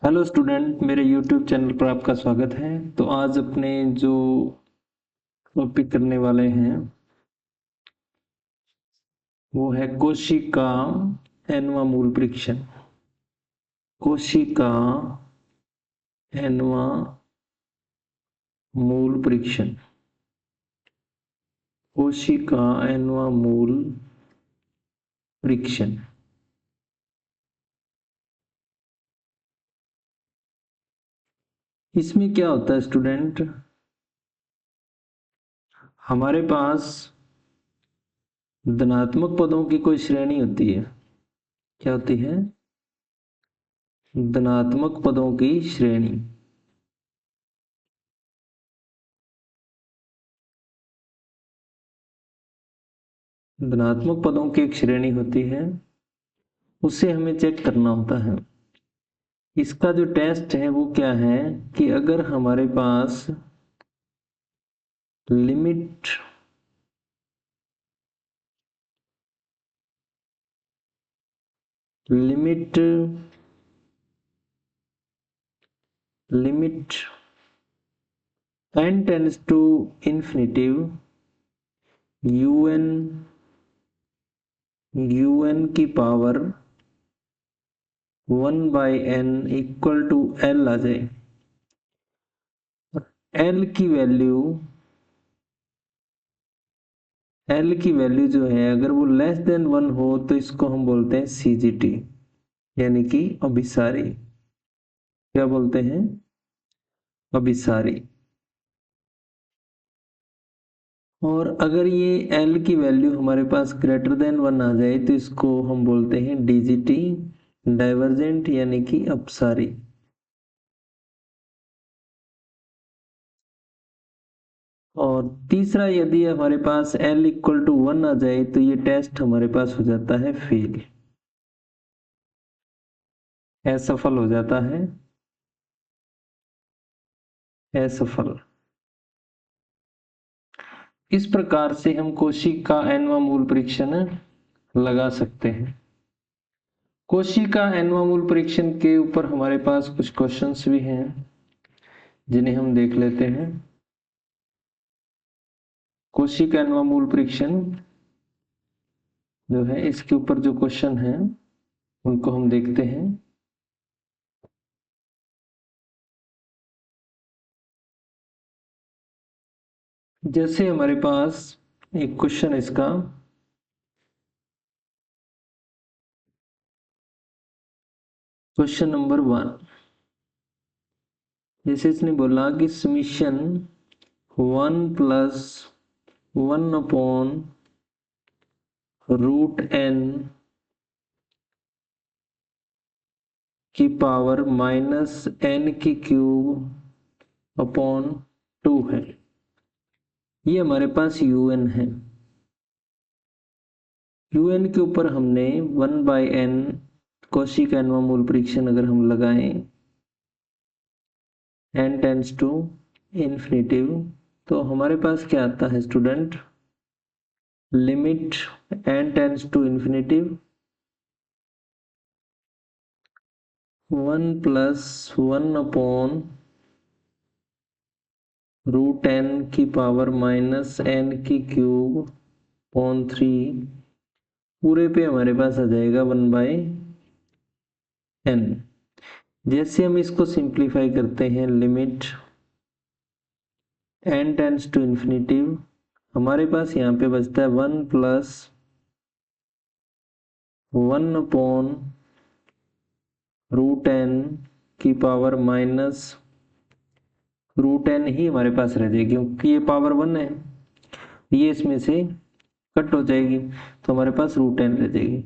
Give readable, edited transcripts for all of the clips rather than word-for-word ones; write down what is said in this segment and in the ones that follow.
Hello student, मेरे YouTube channel पर आपका स्वागत है। तो आज अपने जो टॉपिक करने वाले हैं वो है कोशिका एनवा मूल परीक्षण। कोशिका एनवा मूल परीक्षण। कोशिका एनवा मूल परीक्षण। इसमें क्या होता है स्टूडेंट, हमारे पास धनात्मक पदों की कोई श्रेणी होती है। क्या होती है? धनात्मक पदों की श्रेणी। धनात्मक पदों की एक श्रेणी होती है, उसे हमें चेक करना होता है। इसका जो टेस्ट है वो क्या है कि अगर हमारे पास limit limit limit n tends to infinitive un की power 1/n equal to l आ जाए। l की वैल्यू जो है अगर वो लेस देन 1 हो तो इसको हम बोलते हैं CGT, यानी कि अभिसारी। क्या बोलते हैं? अभिसारी। और अगर ये L की वैल्यू हमारे पास ग्रेटर देन 1 आ जाए तो इसको हम बोलते हैं DGT, डाइवर्जेंट यानी कि अपसारी। और तीसरा, यदि हमारे पास L इक्वल टू 1 आ जाए तो ये टेस्ट हमारे पास हो जाता है फेल, असफल हो जाता है, असफल। इस प्रकार से हम कोशिका एनवा मूल परीक्षण लगा सकते हैं। कोशिका एनवा मूल परीक्षण के ऊपर हमारे पास कुछ क्वेश्चंस भी हैं जिन्हें हम देख लेते हैं। कोशिका एनवा मूल परीक्षण जो है इसके ऊपर जो क्वेश्चन है उनको हम देखते हैं। जैसे हमारे पास एक क्वेश्चन है इसका, क्वेश्चन नंबर 1। जैसे इसने बोला कि समीशन 1+1/√n की पावर -n की क्यूब अपॉन 2 है। ये हमारे पास un है। un के ऊपर हमने 1/n कोशिका एनवा मूल परीक्षण अगर हम लगाएं n टेंड्स टू इंफिनिटिव तो हमारे पास क्या आता है student? Limit n tends to infinitive 1+1/√n की पावर -n की क्यूब अपॉन 3 पूरे पे हमारे पास आ जाएगा 1/n। जैसे हम इसको सिंप्लीफाई करते हैं, limit n tends to infinitive, हमारे पास यहाँ पे बचता है 1+1/√n की पावर -√n ही हमारे पास रह जाएगी, क्योंकि ये पावर 1 है, ये इसमें से कट हो जाएगी तो हमारे पास √n रह जाएगी।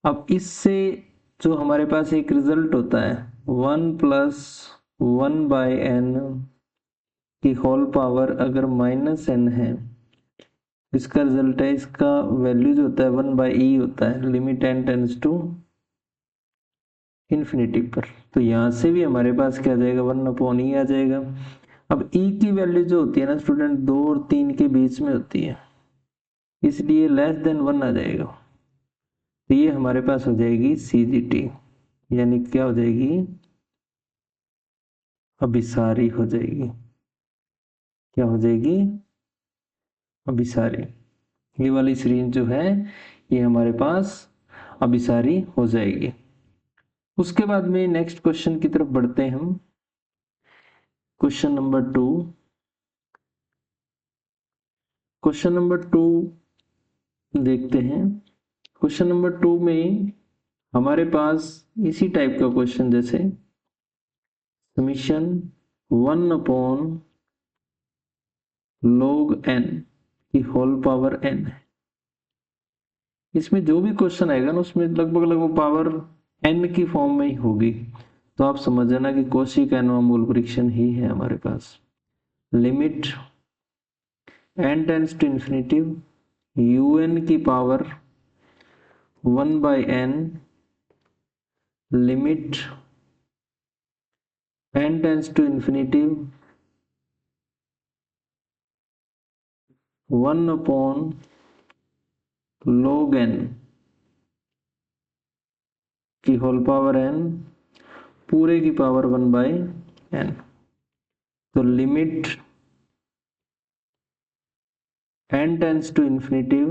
अब इससे जो हमारे पास एक रिजल्ट होता है 1+1/n की होल पावर अगर -n है, इसका रिजल्ट है, इसका वैल्यू जो होता है 1/e होता है, limit n tends to infinity पर। तो यहाँ से भी हमारे पास क्या आ जाएगा? 1/e आ जाएगा। अब e की वैल्यू जो होती है ना स्टूडेंट, 2 और 3 के बीच में होती है, इसलिए लेस देन 1 आ जाएगा। तो ये हमारे पास हो जाएगी CGT, यानी क्या हो जाएगी? अभिसारी हो जाएगी। क्या हो जाएगी? अभिसारी। ये वाली सीरीज जो है ये हमारे पास अभिसारी हो जाएगी। उसके बाद में नेक्स्ट क्वेश्चन की तरफ बढ़ते हैं हम। Question number 2। क्वेश्चन नंबर 2 देखते हैं। क्वेश्चन नंबर 2 में हमारे पास इसी टाइप का क्वेश्चन जैसे समीशन 1/log n की होल पावर n है। इसमें जो भी क्वेश्चन आएगा ना उसमें लगभग पावर n की फॉर्म में ही होगी। तो आप समझ जाना कि कॉची का एनवा मूल परीक्षण ही है हमारे पास। Limit n tends to infinity un की power 1/n limit n tends to infinity 1/log n की होल पावर n पूरे की पावर 1/n। तो limit n tends to infinity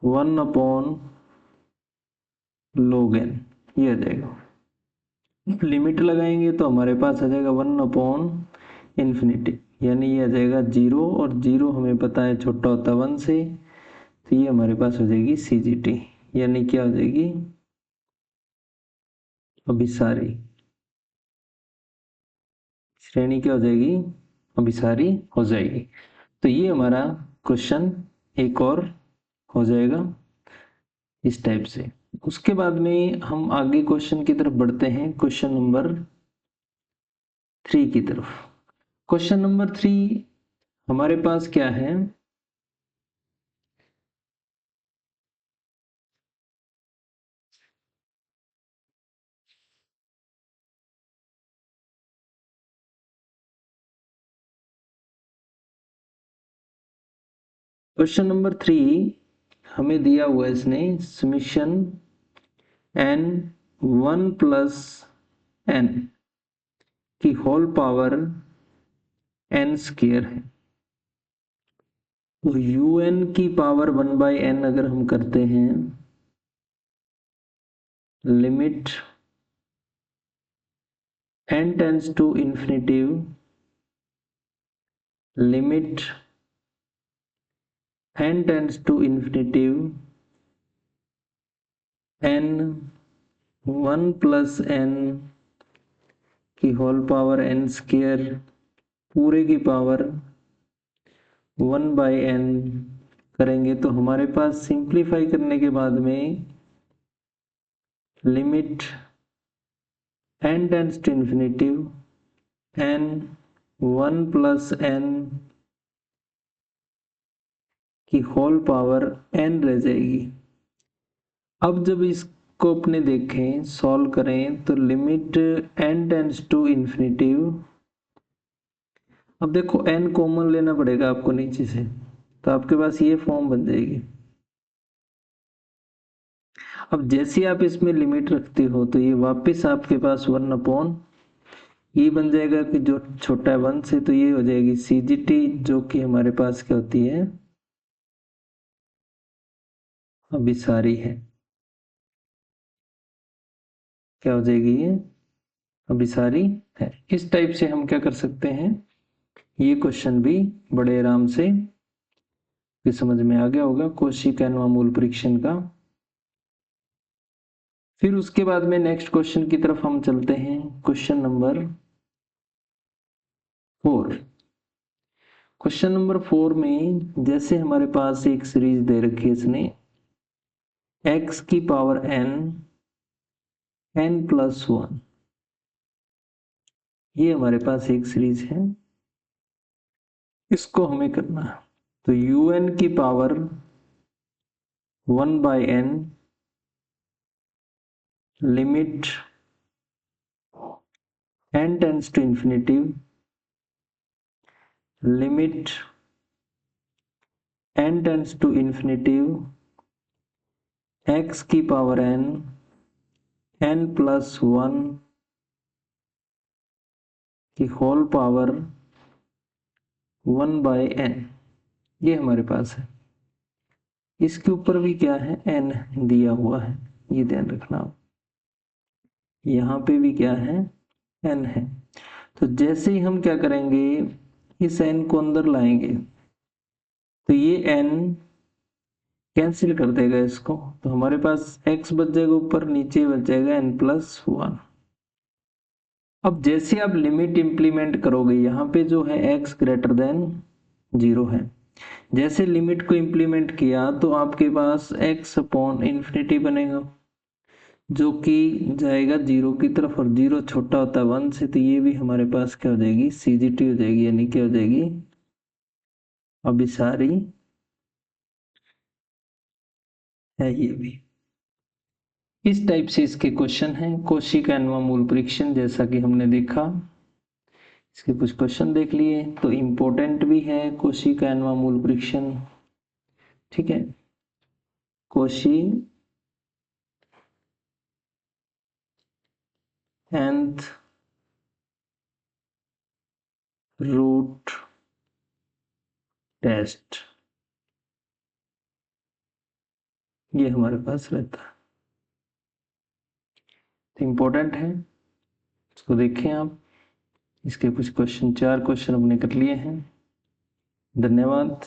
1/log n ये आ जाएगा। लिमिट लगाएंगे तो हमारे पास आ जाएगा 1/infinity, यानी ये आ जाएगा 0 और 0 हमें पता है छोटा होता है 1 से, तो ये हमारे पास हो जाएगी CGT, यानी क्या हो जाएगी? अभिसारी श्रेणी क्या हो जाएगी? अभिसारी हो जाएगी। तो ये हमारा क्वेश्चन एक और हो जाएगा इस टाइप से। उसके बाद में हम आगे क्वेश्चन की तरफ बढ़ते हैं, क्वेश्चन नंबर 3 की तरफ। क्वेश्चन नंबर 3 हमारे पास क्या है? क्वेश्चन नंबर 3 हमें दिया हुआ है इसने समीशन n 1 + n की होल पावर n स्क्वायर है। तो un की पावर 1/n अगर हम करते हैं, limit n tends to infinity limit n tends to infinity n 1 + n की होल पावर n स्क्वायर पूरे की पावर 1/n करेंगे तो हमारे पास सिंप्लीफाई करने के बाद में limit n tends to infinity n 1 + n की होल पावर n रह जाएगी। अब जब इसको अपने देखें सॉल्व करें तो limit n tends to infinity, अब देखो n कॉमन लेना पड़ेगा आपको नीचे से, तो आपके पास ये फॉर्म बन जाएगी। अब जैसे आप इसमें लिमिट रखते हो तो ये वापस आपके पास 1/, ये बन जाएगा कि जो छोटा है 1 से, तो ये हो जाएगी CGT जो कि हमारे पास क्या होती है? अभिसारी है। क्या हो जाएगी? ये अभिसारी है। इस टाइप से हम क्या कर सकते हैं, ये क्वेश्चन भी बड़े आराम से भी समझ में आ गया होगा कॉची का एनवा मूल परीक्षण का। फिर उसके बाद में नेक्स्ट क्वेश्चन की तरफ हम चलते हैं, क्वेश्चन नंबर 4। क्वेश्चन नंबर 4 में जैसे हमारे पास एक सीरीज दे रखी है इसने x की पावर n n+1, ये हमारे पास एक सीरीज है, इसको हमें करना है। तो un की power 1/n limit n tends to infinity limit n tends to infinity x की पावर n n+1 कि होल पावर 1/n ये हमारे पास है। इसके ऊपर भी क्या है, n दिया हुआ है, ये ध्यान रखना। यहाँ पे भी क्या है, n है। तो जैसे ही हम क्या करेंगे, इस n को अंदर लाएंगे तो ये n कैंसिल कर देगा इसको, तो हमारे पास x बच जाएगा ऊपर, नीचे बच जाएगा n+1। अब जैसे आप लिमिट इंप्लीमेंट करोगे, यहाँ पे जो है x ग्रेटर देन 0 है, जैसे लिमिट को इंप्लीमेंट किया तो आपके पास x अपॉन इन्फिनिटी बनेगा, जो कि जाएगा 0 की तरफ, और 0 छोटा होता है 1 से, तो ये भी हमारे पास क्या हो जाएगी, CGT हो जाएगी, यानी क्या हो जाएगी, अभिसारी है ये भी। इस टाइप से इसके क्वेश्चन हैं। कोशी का nवां मूल परीक्षण जैसा कि हमने देखा, इसके कुछ क्वेश्चन देख लिए, तो इम्पोर्टेंट भी है कोशी का nवां मूल परीक्षण। ठीक है, कोशी nth रूट टेस्ट, ये हमारे पास रहता है, तो इम्पोर्टेंट है, इसको देखें आप। इसके कुछ क्वेश्चन, 4 क्वेश्चन हमने कर लिए हैं। धन्यवाद।